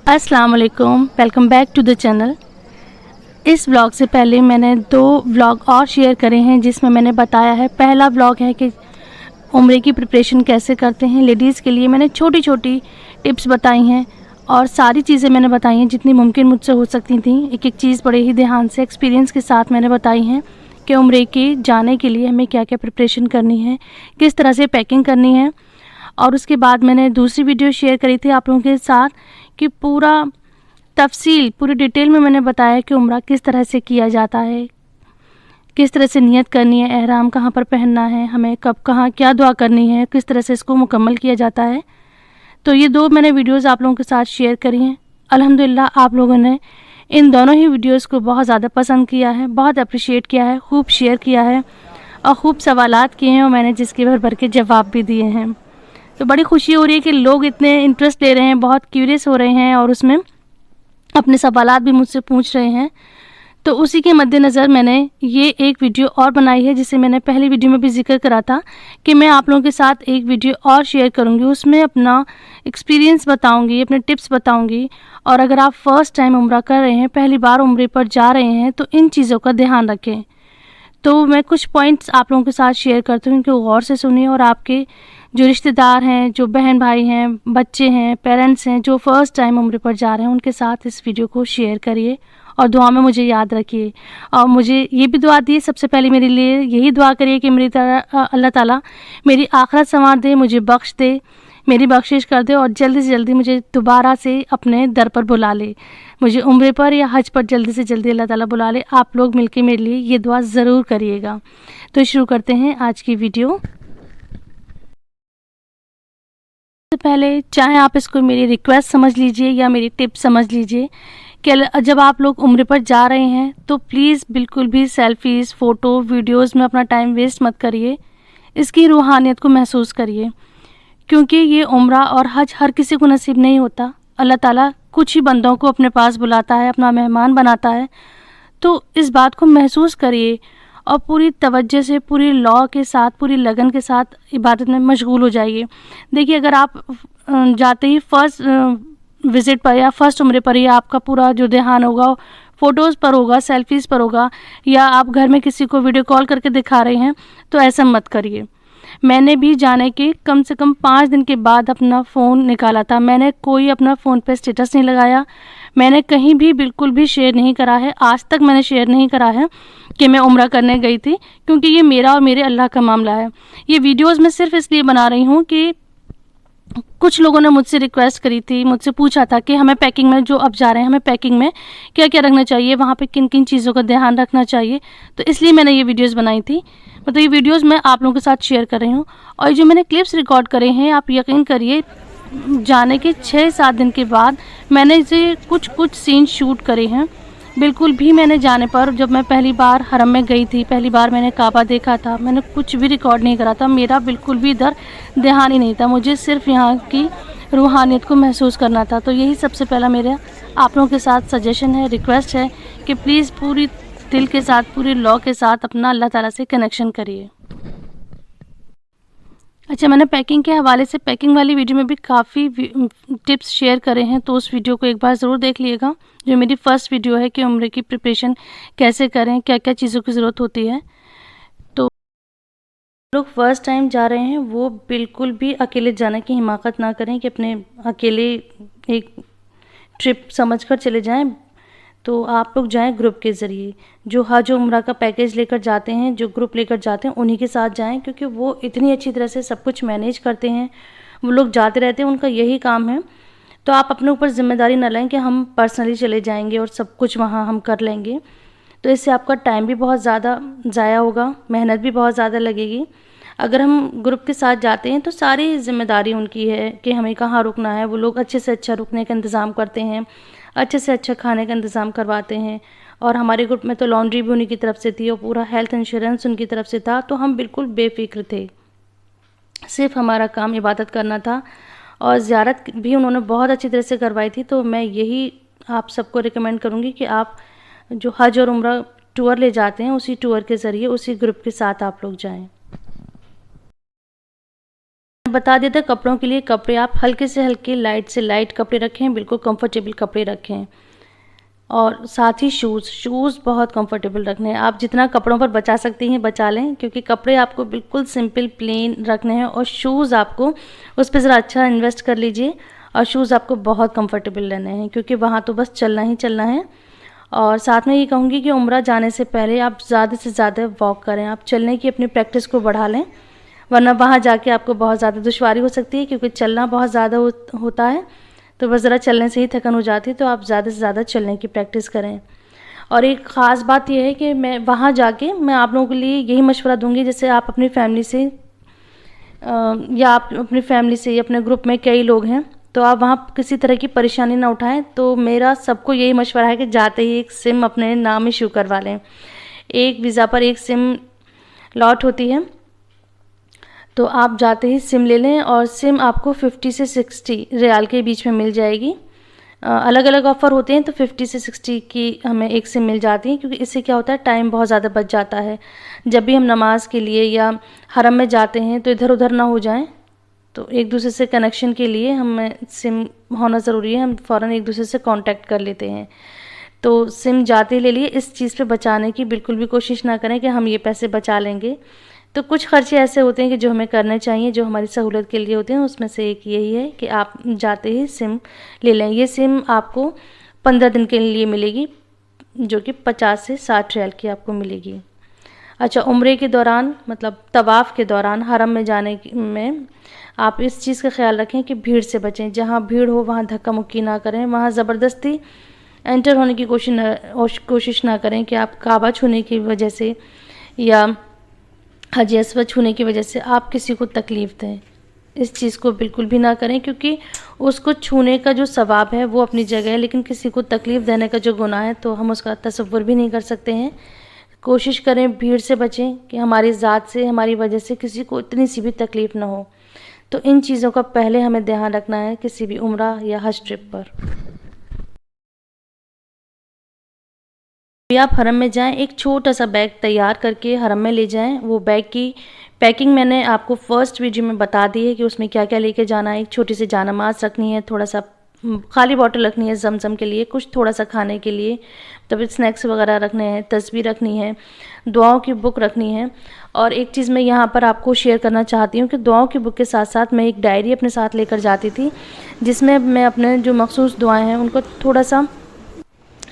अस्सलाम वालेकुम, welcome back to the channel. इस व्लॉग से पहले मैंने 2 व्लॉग और शेयर करे हैं जिसमें मैंने बताया है। पहला व्लॉग है कि उम्रे की प्रिपरेशन कैसे करते हैं लेडीज़ के लिए। मैंने छोटी छोटी टिप्स बताई हैं और सारी चीज़ें मैंने बताई हैं जितनी मुमकिन मुझसे हो सकती थी। एक एक चीज़ बड़े ही ध्यान से एक्सपीरियंस के साथ मैंने बताई हैं कि उम्रे के जाने के लिए हमें क्या क्या प्रिपरेशन करनी है, किस तरह से पैकिंग करनी है। और उसके बाद मैंने दूसरी वीडियो शेयर करी थी आप लोगों के साथ कि पूरा तफसील पूरी डिटेल में मैंने बताया कि उम्रा किस तरह से किया जाता है, किस तरह से नियत करनी है, एहराम कहाँ पर पहनना है, हमें कब कहाँ क्या दुआ करनी है, किस तरह से इसको मुकम्मल किया जाता है। तो ये 2 मैंने वीडियोज़ आप लोगों के साथ शेयर करी हैं। अल्हम्दुलिल्लाह आप लोगों ने इन दोनों ही वीडियोज़ को बहुत ज़्यादा पसंद किया है, बहुत अप्रिशिएट किया है, खूब शेयर किया है और खूब सवालात किए हैं और मैंने जिसके भर भर के जवाब भी दिए हैं। तो बड़ी खुशी हो रही है कि लोग इतने इंटरेस्ट ले रहे हैं, बहुत क्यूरियस हो रहे हैं और उसमें अपने सवालात भी मुझसे पूछ रहे हैं। तो उसी के मद्देनज़र मैंने ये एक वीडियो और बनाई है जिसे मैंने पहली वीडियो में भी जिक्र करा था कि मैं आप लोगों के साथ एक वीडियो और शेयर करूंगी। उसमें अपना एक्सपीरियंस बताऊंगी, अपने टिप्स बताऊंगी। और अगर आप फ़र्स्ट टाइम उम्रा कर रहे हैं, पहली बार उम्रे पर जा रहे हैं, तो इन चीज़ों का ध्यान रखें। तो मैं कुछ पॉइंट्स आप लोगों के साथ शेयर करती हूँ, इनको गौर से सुनिए और आपके जो रिश्तेदार हैं, जो बहन भाई हैं, बच्चे हैं, पेरेंट्स हैं, जो फ़र्स्ट टाइम उम्रे पर जा रहे हैं, उनके साथ इस वीडियो को शेयर करिए और दुआ में मुझे याद रखिए। और मुझे ये भी दुआ दिए, सबसे पहले मेरे लिए यही दुआ करिए कि मेरी तरह अल्लाह ताला मेरी आखिरत संवार दे, मुझे बख्श दे, मेरी बख्शिश कर दे और जल्दी से जल्दी मुझे दोबारा से अपने दर पर बुला ले, मुझे उम्रे पर या हज पर जल्दी से जल्दी अल्लाह ताला बुला ले। आप लोग मिलके मेरे लिए ये दुआ ज़रूर करिएगा। तो शुरू करते हैं आज की वीडियो। सबसे पहले चाहे आप इसको मेरी रिक्वेस्ट समझ लीजिए या मेरी टिप समझ लीजिए कि जब आप लोग उम्रे पर जा रहे हैं तो प्लीज़ बिल्कुल भी सेल्फीज़, फ़ोटो, वीडियोज़ में अपना टाइम वेस्ट मत करिए। इसकी रूहानियत को महसूस करिए, क्योंकि ये उम्रा और हज हर किसी को नसीब नहीं होता। अल्लाह ताला कुछ ही बंदों को अपने पास बुलाता है, अपना मेहमान बनाता है। तो इस बात को महसूस करिए और पूरी तवज्जो से, पूरी लौ के साथ, पूरी लगन के साथ इबादत में मशगूल हो जाइए। देखिए, अगर आप जाते ही फ़र्स्ट विज़िट पर या फ़र्स्ट उम्रे पर ही आपका पूरा जो ध्यान होगा फ़ोटोज़ पर होगा, सेल्फ़ीज़ पर होगा, या आप घर में किसी को वीडियो कॉल करके दिखा रहे हैं, तो ऐसा मत करिए। मैंने भी जाने के कम से कम 5 दिन के बाद अपना फ़ोन निकाला था। मैंने कोई अपना फ़ोन पे स्टेटस नहीं लगाया, मैंने कहीं भी बिल्कुल भी शेयर नहीं करा है। आज तक मैंने शेयर नहीं करा है कि मैं उम्रा करने गई थी, क्योंकि ये मेरा और मेरे अल्लाह का मामला है। ये वीडियोज़ मैं सिर्फ़ इसलिए बना रही हूँ कि कुछ लोगों ने मुझसे रिक्वेस्ट करी थी, मुझसे पूछा था कि हमें पैकिंग में, जो अब जा रहे हैं, हमें पैकिंग में क्या क्या रखना चाहिए, वहाँ पे किन किन चीज़ों का ध्यान रखना चाहिए। तो इसलिए मैंने ये वीडियोज़ बनाई थी। मतलब ये वीडियोज़ मैं आप लोगों के साथ शेयर कर रही हूँ। और जो मैंने क्लिप्स रिकॉर्ड करे हैं, आप यकीन करिए जाने के 6-7 दिन के बाद मैंने इसे कुछ सीन शूट करे हैं। बिल्कुल भी मैंने जाने पर, जब मैं पहली बार हरम में गई थी, पहली बार मैंने काबा देखा था, मैंने कुछ भी रिकॉर्ड नहीं करा था। मेरा बिल्कुल भी इधर ध्यान ही नहीं था, मुझे सिर्फ यहाँ की रूहानियत को महसूस करना था। तो यही सबसे पहला मेरा आप लोगों के साथ सजेशन है, रिक्वेस्ट है कि प्लीज़ पूरी दिल के साथ, पूरी लौ के साथ अपना अल्लाह ताला से कनेक्शन करिए। अच्छा, मैंने पैकिंग के हवाले से पैकिंग वाली वीडियो में भी काफ़ी टिप्स शेयर करे हैं, तो उस वीडियो को एक बार ज़रूर देख लीजिएगा, जो मेरी फ़र्स्ट वीडियो है कि उम्रे की प्रिपरेशन कैसे करें, क्या क्या चीज़ों की ज़रूरत होती है। तो लोग फ़र्स्ट टाइम जा रहे हैं वो बिल्कुल भी अकेले जाने की हिमाकत ना करें कि अपने अकेले एक ट्रिप समझकर चले जाएं। तो आप लोग जाएं ग्रुप के ज़रिए। जो हज उम्रा का पैकेज लेकर जाते हैं, जो ग्रुप लेकर जाते हैं, उन्हीं के साथ जाएं, क्योंकि वो इतनी अच्छी तरह से सब कुछ मैनेज करते हैं। वो लोग जाते रहते हैं, उनका यही काम है। तो आप अपने ऊपर ज़िम्मेदारी न लें कि हम पर्सनली चले जाएंगे और सब कुछ वहाँ हम कर लेंगे। तो इससे आपका टाइम भी बहुत ज़्यादा ज़ाया होगा, मेहनत भी बहुत ज़्यादा लगेगी। अगर हम ग्रुप के साथ जाते हैं तो सारी ज़िम्मेदारी उनकी है कि हमें कहाँ रुकना है। वो लोग अच्छे से अच्छा रुकने का इंतज़ाम करते हैं, अच्छे से अच्छा खाने का इंतज़ाम करवाते हैं। और हमारे ग्रुप में तो लॉन्ड्री भी उन्हीं की तरफ से थी और पूरा हेल्थ इंश्योरेंस उनकी तरफ से था। तो हम बिल्कुल बेफिक्र थे, सिर्फ हमारा काम इबादत करना था। और ज़ियारत भी उन्होंने बहुत अच्छी तरह से करवाई थी। तो मैं यही आप सबको रिकमेंड करूँगी कि आप जो हज और उम्रा टूर ले जाते हैं, उसी टूर के ज़रिए, उसी ग्रुप के साथ आप लोग जाएँ। बता दिया था कपड़ों के लिए, कपड़े आप हल्के से हल्के, लाइट से लाइट कपड़े रखें, बिल्कुल कंफर्टेबल कपड़े रखें। और साथ ही शूज़ बहुत कंफर्टेबल रखने हैं। आप जितना कपड़ों पर बचा सकती हैं बचा लें, क्योंकि कपड़े आपको बिल्कुल सिंपल प्लेन रखने हैं, और शूज़ आपको उस पर ज़रा अच्छा इन्वेस्ट कर लीजिए। और शूज़ आपको बहुत कंफर्टेबल लेने हैं, क्योंकि वहाँ तो बस चलना ही चलना है। और साथ में ये कहूँगी कि उम्रा जाने से पहले आप ज़्यादा से ज़्यादा वॉक करें, आप चलने की अपनी प्रैक्टिस को बढ़ा लें, वरना वहाँ जाके आपको बहुत ज़्यादा दुश्वारी हो सकती है, क्योंकि चलना बहुत ज़्यादा होता है। तो बस ज़रा चलने से ही थकन हो जाती है, तो आप ज़्यादा से ज़्यादा चलने की प्रैक्टिस करें। और एक ख़ास बात यह है कि मैं वहाँ जाके मैं आप लोगों के लिए यही मशवरा दूँगी, जैसे आप अपनी फैमिली से या आप अपनी फैमिली से या अपने ग्रुप में कई लोग हैं, तो आप वहाँ किसी तरह की परेशानी ना उठाएं। तो मेरा सबको यही मशवरा है कि जाते ही एक सिम अपने नाम इशू करवा लें। एक वीज़ा पर एक सिम लॉट होती है, तो आप जाते ही सिम ले लें, और सिम आपको 50 से 60 रियाल के बीच में मिल जाएगी। अलग अलग ऑफ़र होते हैं, तो 50 से 60 की हमें एक सिम मिल जाती है, क्योंकि इससे क्या होता है, टाइम बहुत ज़्यादा बच जाता है। जब भी हम नमाज़ के लिए या हरम में जाते हैं तो इधर उधर ना हो जाएं, तो एक दूसरे से कनेक्शन के लिए हमें सिम होना ज़रूरी है। हम फ़ौरन एक दूसरे से कांटेक्ट कर लेते हैं। तो सिम जाते ही ले लिए। इस चीज़ पे बचाने की बिल्कुल भी कोशिश ना करें कि हम ये पैसे बचा लेंगे। तो कुछ खर्चे ऐसे होते हैं कि जो हमें करने चाहिए, जो हमारी सहूलत के लिए होते हैं। उसमें से एक यही है कि आप जाते ही सिम ले लें। ये सिम आपको 15 दिन के लिए मिलेगी, जो कि 50 से 60 रियाल की आपको मिलेगी। अच्छा, उम्रे के दौरान मतलब तवाफ़ के दौरान हरम में जाने में आप इस चीज़ का ख्याल रखें कि भीड़ से बचें। जहाँ भीड़ हो वहाँ धक्का मुक्की ना करें, वहाँ ज़बरदस्ती एंटर होने की कोशिश ना करें कि आप काबा छूने की वजह से या हज अस्वद छूने की वजह से आप किसी को तकलीफ़ दें। इस चीज़ को बिल्कुल भी ना करें, क्योंकि उसको छूने का जो सवाब है वो अपनी जगह है, लेकिन किसी को तकलीफ़ देने का जो गुनाह है तो हम उसका तसव्वुर भी नहीं कर सकते हैं। कोशिश करें भीड़ से बचें कि हमारी ज़ात से, हमारी वजह से किसी को इतनी सी भी तकलीफ़ ना हो। तो इन चीज़ों का पहले हमें ध्यान रखना है किसी भी उम्रा या हज ट्रिप पर। भी आप हरम में जाएं, एक छोटा सा बैग तैयार करके हरम में ले जाएं। वो बैग की पैकिंग मैंने आपको फर्स्ट वीडियो में बता दी है कि उसमें क्या क्या लेके जाना है। एक छोटी सी जानमाज़ रखनी है, थोड़ा सा खाली बॉटल रखनी है ज़मज़म के लिए, कुछ थोड़ा सा खाने के लिए, तब स्नैक्स वगैरह रखने हैं, तस्बीह रखनी है, दुआओं की बुक रखनी है। और एक चीज़ मैं यहाँ पर आपको शेयर करना चाहती हूँ कि दुआओं की बुक के साथ साथ मैं एक डायरी अपने साथ लेकर जाती थी, जिसमें मैं अपने जो मखसूस दुआएँ हैं उनको थोड़ा सा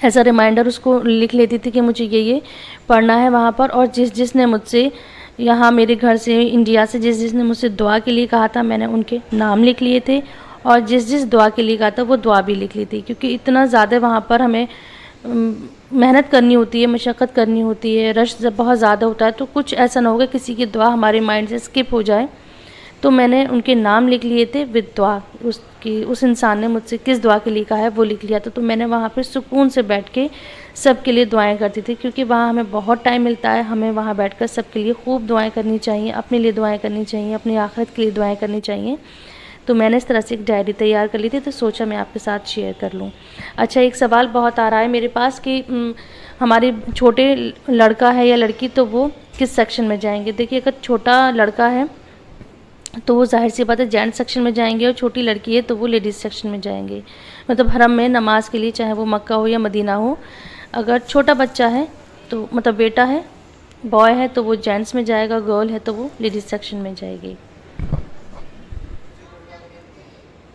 एज अ रिमाइंडर उसको लिख लेती थी कि मुझे ये पढ़ना है वहाँ पर। और जिसने मुझसे यहाँ मेरे घर से, इंडिया से जिसने मुझसे दुआ के लिए कहा था, मैंने उनके नाम लिख लिए थे, और जिस दुआ के लिए कहा था वो दुआ भी लिख ली थी। क्योंकि इतना ज़्यादा वहाँ पर हमें मेहनत करनी होती है, मशक्क़त करनी होती है, रश बहुत ज़्यादा होता है, तो कुछ ऐसा ना होगा किसी की दुआ हमारे माइंड से स्किप हो जाए। तो मैंने उनके नाम लिख लिए थे विद दुआ, उस इंसान ने मुझसे किस दुआ के लिए कहा है वो लिख लिया था। तो मैंने वहाँ पे सुकून से बैठ के सब के लिए दुआएं करती थी, क्योंकि वहाँ हमें बहुत टाइम मिलता है। हमें वहाँ बैठकर सब के लिए खूब दुआएं करनी चाहिए, अपने लिए दुआएं करनी चाहिए, अपनी आखिरत के लिए दुआएं करनी चाहिए। तो मैंने इस तरह से एक डायरी तैयार कर ली थी, तो सोचा मैं आपके साथ शेयर कर लूँ। अच्छा, एक सवाल बहुत आ रहा है मेरे पास कि हमारे छोटे लड़का है या लड़की, तो वो किस सेक्शन में जाएंगे। देखिए, अगर छोटा लड़का है तो वो जाहिर सी बात है जेंट्स सेक्शन में जाएंगे, और छोटी लड़की है तो वो लेडीज़ सेक्शन में जाएंगे। मतलब हरम में नमाज के लिए, चाहे वो मक्का हो या मदीना हो, अगर छोटा बच्चा है तो मतलब बेटा है, बॉय है, तो वो जेंट्स में जाएगा, गर्ल है तो वो लेडीज़ सेक्शन में जाएगी।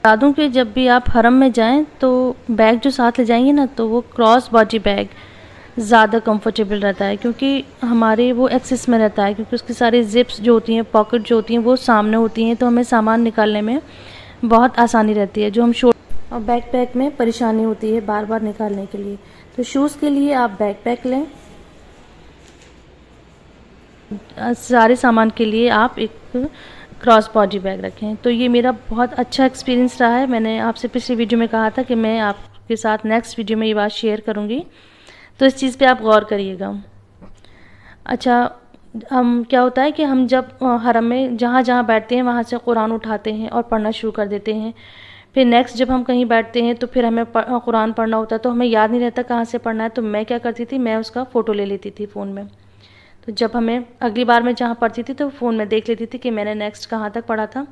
बता दूँ कि जब भी आप हरम में जाएं तो बैग जो साथ ले जाएंगे ना, तो वो क्रॉस बॉडी बैग ज़्यादा कंफर्टेबल रहता है, क्योंकि हमारे वो एक्सेस में रहता है, क्योंकि उसकी सारी जिप्स जो होती हैं, पॉकेट जो होती हैं वो सामने होती हैं, तो हमें सामान निकालने में बहुत आसानी रहती है। जो हम और बैकपैक में परेशानी होती है बार बार निकालने के लिए। तो शूज़ के लिए आप बैकपैक लें, सारे सामान के लिए आप एक क्रॉस बॉडी बैग रखें। तो ये मेरा बहुत अच्छा एक्सपीरियंस रहा है। मैंने आपसे पिछली वीडियो में कहा था कि मैं आपके साथ नेक्स्ट वीडियो में ये बात शेयर करूँगी, तो इस चीज़ पे आप गौर करिएगा। अच्छा, हम क्या होता है कि हम जब हरम में जहाँ जहाँ बैठते हैं वहाँ से कुरान उठाते हैं और पढ़ना शुरू कर देते हैं। फिर नेक्स्ट जब हम कहीं बैठते हैं तो फिर हमें कुरान पढ़ना होता है, तो हमें याद नहीं रहता कहाँ से पढ़ना है। तो मैं क्या करती थी, मैं उसका फ़ोटो ले लेती थी फ़ोन में। तो जब हमें अगली बार मैं जहाँ पढ़ती थी तो फ़ोन में देख लेती थी कि मैंने नेक्स्ट कहाँ तक पढ़ा था,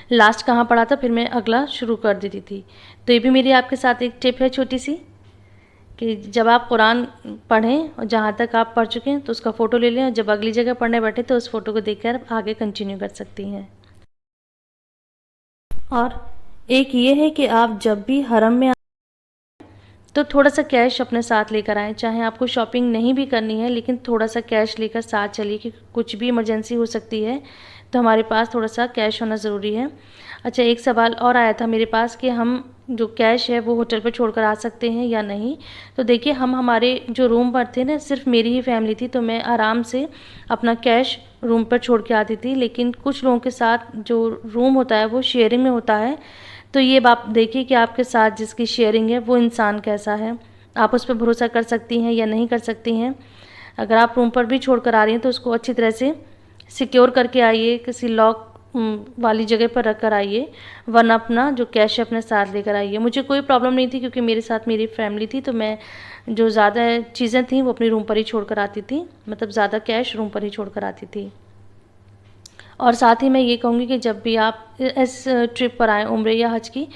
लास्ट कहाँ पढ़ा था फिर मैं अगला शुरू कर देती थी। तो ये भी मेरी आपके साथ एक टिप है छोटी सी, कि जब आप कुरान पढ़ें और जहाँ तक आप पढ़ चुके हैं तो उसका फ़ोटो ले लें, और जब अगली जगह पढ़ने बैठे तो उस फ़ोटो को देखकर आगे कंटिन्यू कर सकती हैं। और एक ये है कि आप जब भी हरम में तो थोड़ा सा कैश अपने साथ लेकर आएँ, चाहे आपको शॉपिंग नहीं भी करनी है लेकिन थोड़ा सा कैश लेकर साथ चलिए, कि कुछ भी इमरजेंसी हो सकती है तो हमारे पास थोड़ा सा कैश होना ज़रूरी है। अच्छा, एक सवाल और आया था मेरे पास कि हम जो कैश है वो होटल पर छोड़कर आ सकते हैं या नहीं। तो देखिए, हम हमारे जो रूम पर थे ना, सिर्फ मेरी ही फैमिली थी, तो मैं आराम से अपना कैश रूम पर छोड़ के आती थी। लेकिन कुछ लोगों के साथ जो रूम होता है वो शेयरिंग में होता है, तो ये आप देखिए कि आपके साथ जिसकी शेयरिंग है वो इंसान कैसा है, आप उस पर भरोसा कर सकती हैं या नहीं कर सकती हैं। अगर आप रूम पर भी छोड़ कर आ रही हैं तो उसको अच्छी तरह से सिक्योर करके आइए, किसी लॉक वाली जगह पर रख कर आइए, वरना अपना जो कैश है अपने साथ लेकर आइए। मुझे कोई प्रॉब्लम नहीं थी क्योंकि मेरे साथ मेरी फैमिली थी, तो मैं जो ज़्यादा चीज़ें थी वो अपने रूम पर ही छोड़ कर आती थी, मतलब ज़्यादा कैश रूम पर ही छोड़ कर आती थी। और साथ ही मैं ये कहूँगी कि जब भी आप इस ट्रिप पर आएँ उम्रे या हज की,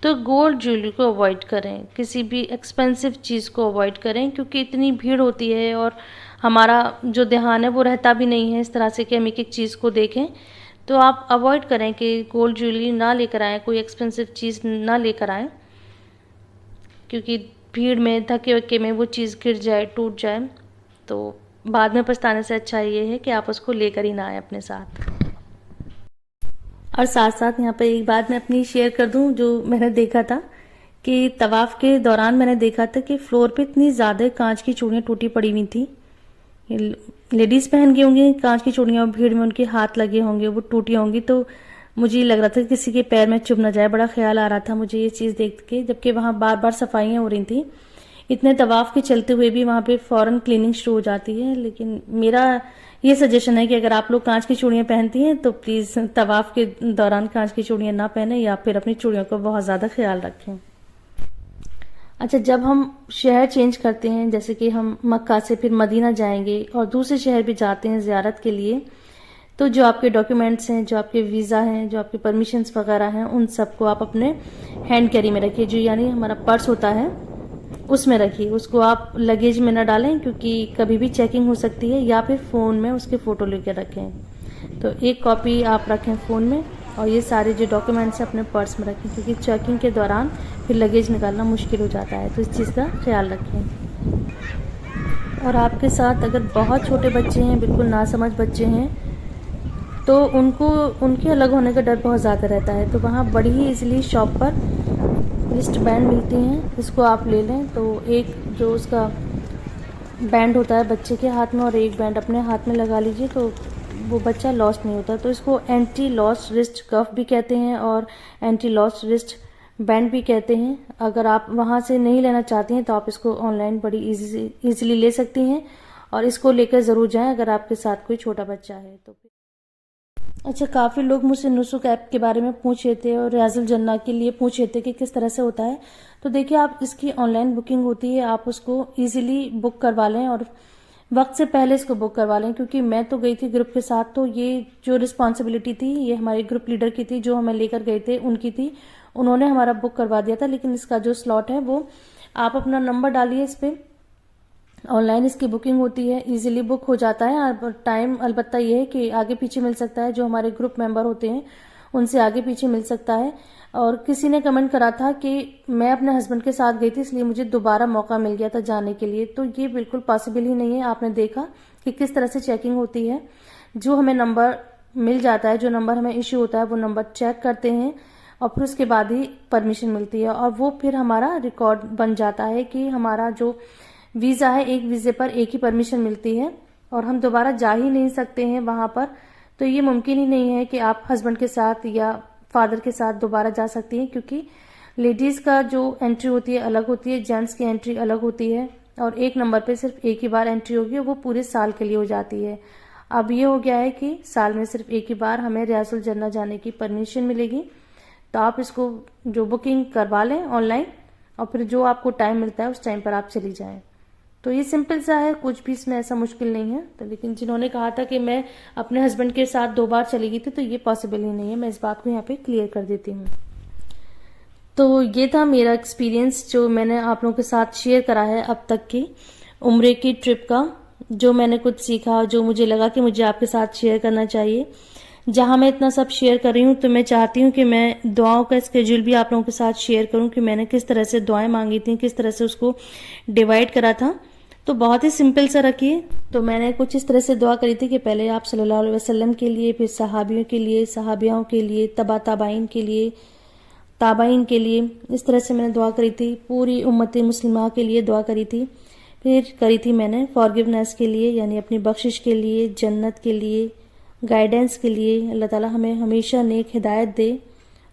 तो गोल्ड ज्वेलरी को अवॉइड करें, किसी भी एक्सपेंसिव चीज़ को अवॉइड करें, क्योंकि इतनी भीड़ होती है और हमारा जो ध्यान है वो रहता भी नहीं है इस तरह से कि हम एक एक चीज़ को देखें। तो आप अवॉइड करें कि गोल्ड ज्वेलरी ना लेकर आएँ, कोई एक्सपेंसिव चीज़ ना लेकर आएँ, क्योंकि भीड़ में धक्के वक्के में वो चीज़ गिर जाए, टूट जाए, तो बाद में पछताने से अच्छा ये है कि आप उसको लेकर ही ना आएँ अपने साथ। और साथ साथ यहाँ पर एक बात मैं अपनी शेयर कर दूँ, जो मैंने देखा था कि तवाफ़ के दौरान मैंने देखा था कि फ्लोर पे इतनी ज़्यादा कांच की चूड़ियाँ टूटी पड़ी हुई थी। लेडीज़ पहन के होंगी कांच की चूड़ियाँ, भीड़ में उनके हाथ लगे होंगे, वो टूटी होंगी, तो मुझे लग रहा था कि किसी के पैर में चुभ ना जाए, बड़ा ख्याल आ रहा था मुझे ये चीज़ देख के, जबकि वहाँ बार बार सफाइयाँ हो रही थी। इतने तवाफ़ के चलते हुए भी वहाँ पे फ़ौरन क्लीनिंग शुरू हो जाती है। लेकिन मेरा ये सजेशन है कि अगर आप लोग कांच की चूड़ियाँ पहनती हैं तो प्लीज़ तवाफ़ के दौरान कांच की चूड़ियाँ ना पहने, या फिर अपनी चूड़ियों का बहुत ज़्यादा ख्याल रखें। अच्छा, जब हम शहर चेंज करते हैं, जैसे कि हम मक्का से फिर मदीना जाएंगे और दूसरे शहर भी जाते हैं ज़ियारत के लिए, तो जो आपके डॉक्यूमेंट्स हैं, जो आपके वीज़ा हैं, जो आपके परमिशंस वगैरह हैं, उन सबको आप अपने हैंड कैरी में रखिए, जो यानी हमारा पर्स होता है उसमें रखिए। उसको आप लगेज में न डालें क्योंकि कभी भी चेकिंग हो सकती है, या फिर फ़ोन में उसके फ़ोटो लेकर रखें। तो एक कॉपी आप रखें फ़ोन में, और ये सारे जो डॉक्यूमेंट्स हैं अपने पर्स में रखें, क्योंकि चेकिंग के दौरान फिर लगेज निकालना मुश्किल हो जाता है, तो इस चीज़ का ख्याल रखें। और आपके साथ अगर बहुत छोटे बच्चे हैं, बिल्कुल नासमझ बच्चे हैं, तो उनको उनके अलग होने का डर बहुत ज़्यादा रहता है, तो वहाँ बड़ी ही ईजिली शॉप पर रिस्ट बैंड मिलती हैं, इसको आप ले लें। तो एक जो उसका बैंड होता है बच्चे के हाथ में और एक बैंड अपने हाथ में लगा लीजिए, तो वो बच्चा लॉस्ट नहीं होता। तो इसको एंटी लॉस्ट रिस्ट कफ भी कहते हैं और एंटी लॉस्ट रिस्ट बैंड भी कहते हैं। अगर आप वहाँ से नहीं लेना चाहती हैं तो आप इसको ऑनलाइन बड़ी इजीली ले सकती हैं, और इसको लेकर ज़रूर जाएं अगर आपके साथ कोई छोटा बच्चा है तो। अच्छा, काफ़ी लोग मुझसे नुसुक ऐप के बारे में पूछ रहे थे और रियाजुल जन्ना के लिए पूछ रहे थे कि किस तरह से होता है। तो देखिए, आप इसकी ऑनलाइन बुकिंग होती है, आप उसको इजीली बुक करवा लें और वक्त से पहले इसको बुक करवा लें, क्योंकि मैं तो गई थी ग्रुप के साथ, तो ये जो रिस्पॉन्सिबिलिटी थी ये हमारे ग्रुप लीडर की थी, जो हमें लेकर गए थे उनकी थी, उन्होंने हमारा बुक करवा दिया था। लेकिन इसका जो स्लॉट है वो आप अपना नंबर डालिए इस पर, ऑनलाइन इसकी बुकिंग होती है, इजीली बुक हो जाता है। और टाइम अलबत्ता ये है कि आगे पीछे मिल सकता है, जो हमारे ग्रुप मेंबर होते हैं उनसे आगे पीछे मिल सकता है। और किसी ने कमेंट करा था कि मैं अपने हस्बैंड के साथ गई थी इसलिए मुझे दोबारा मौका मिल गया था जाने के लिए, तो ये बिल्कुल पॉसिबल ही नहीं है। आपने देखा कि किस तरह से चेकिंग होती है, जो हमें नंबर मिल जाता है, जो नंबर हमें इश्यू होता है वो नंबर चेक करते हैं और फिर उसके बाद ही परमिशन मिलती है, और वो फिर हमारा रिकॉर्ड बन जाता है कि हमारा जो वीज़ा है, एक वीज़े पर एक ही परमिशन मिलती है और हम दोबारा जा ही नहीं सकते हैं वहां पर। तो ये मुमकिन ही नहीं है कि आप हस्बैंड के साथ या फादर के साथ दोबारा जा सकती हैं, क्योंकि लेडीज़ का जो एंट्री होती है अलग होती है, जेंट्स की एंट्री अलग होती है, और एक नंबर पे सिर्फ एक ही बार एंट्री होगी, वो पूरे साल के लिए हो जाती है। अब ये हो गया है कि साल में सिर्फ एक ही बार हमें रियाजुल जन्ना जाने की परमिशन मिलेगी। तो आप इसको जो बुकिंग करवा लें ऑनलाइन, और फिर जो आपको टाइम मिलता है उस टाइम पर आप चली जाएं। तो ये सिंपल सा है, कुछ भी इसमें ऐसा मुश्किल नहीं है। तो लेकिन जिन्होंने कहा था कि मैं अपने हस्बैंड के साथ 2 बार चली गई थी, तो ये पॉसिबल ही नहीं है। मैं इस बात को यहाँ पे क्लियर कर देती हूँ। तो ये था मेरा एक्सपीरियंस जो मैंने आप लोगों के साथ शेयर करा है अब तक की उम्रे की ट्रिप का, जो मैंने कुछ सीखा, जो मुझे लगा कि मुझे आपके साथ शेयर करना चाहिए। जहां मैं इतना सब शेयर कर रही हूँ, तो मैं चाहती हूँ कि मैं दुआओं का स्केड्यूल भी आप लोगों के साथ शेयर करूँ कि मैंने किस तरह से दुआएं मांगी थी, किस तरह से उसको डिवाइड करा था। तो बहुत ही सिंपल सा रखिए। तो मैंने कुछ इस तरह से दुआ करी थी कि पहले आप सल्लल्लाहु अलैहि वसल्लम के लिए, फिर सहाबियों के लिए, सहाबियाओं के लिए, ताबाइन के लिए, ताबाइन के लिए, इस तरह से मैंने दुआ करी थी। पूरी उम्मत मुस्लिमा के लिए दुआ करी थी। फिर करी थी मैंने फॉरगिवनेस के लिए, यानी अपनी बख्शिश के लिए, जन्नत के लिए, गाइडेंस के लिए, अल्लाह ताला हमें हमेशा नेक हिदायत दे,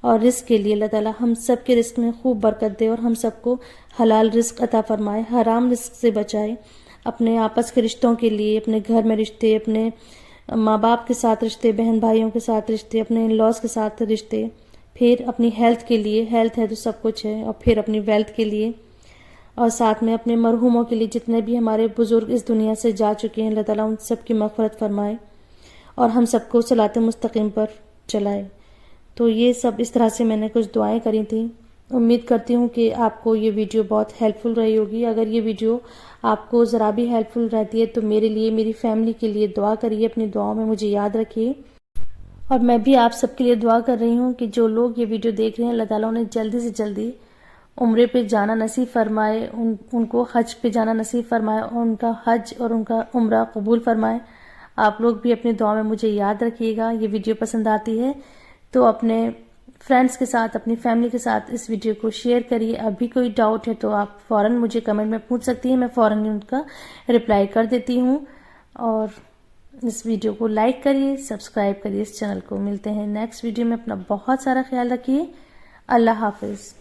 और रिस्क के लिए अल्लाह ताला हम सब के रिस्क में खूब बरकत दे और हम सबको हलाल रिस्क अता फरमाए, हराम रिस्क से बचाए। अपने आपस के रिश्तों के लिए, अपने घर में रिश्ते, अपने माँ बाप के साथ रिश्ते, बहन भाइयों के साथ रिश्ते, अपने इन लॉज के साथ रिश्ते, फिर अपनी हेल्थ के लिए, हेल्थ है तो सब कुछ है, और फिर अपनी वेल्थ के लिए, और साथ में अपने मरहूमों के लिए, जितने भी हमारे बुजुर्ग इस दुनिया से जा चुके हैं, अल्लाह ताला उन सब की मग़फ़िरत फरमाए और हम सबको सिरात मुस्तकीम पर चलाए। तो ये सब इस तरह से मैंने कुछ दुआएं करी थी। उम्मीद करती हूँ कि आपको ये वीडियो बहुत हेल्पफुल रही होगी। अगर ये वीडियो आपको ज़रा भी हेल्पफुल रहती है तो मेरे लिए, मेरी फैमिली के लिए दुआ करिए, अपनी दुआओं में मुझे याद रखिए। और मैं भी आप सबके लिए दुआ कर रही हूँ कि जो लोग ये वीडियो देख रहे हैं, अल्लाह ताला उन्हें जल्दी से जल्दी उम्रे पे जाना नसीब फरमाए, उनको हज पे जाना नसीब फरमाए और उनका हज और उनका उम्रा कबूल फरमाए। आप लोग भी अपनी दुआ में मुझे याद रखिएगा। ये वीडियो पसंद आती है तो अपने फ्रेंड्स के साथ, अपनी फैमिली के साथ इस वीडियो को शेयर करिए। अभी कोई डाउट है तो आप फ़ौरन मुझे कमेंट में पूछ सकती हैं, मैं फ़ौरन ही उनका रिप्लाई कर देती हूँ। और इस वीडियो को लाइक करिए, सब्सक्राइब करिए इस चैनल को। मिलते हैं नेक्स्ट वीडियो में। अपना बहुत सारा ख्याल रखिए। अल्लाह हाफिज़।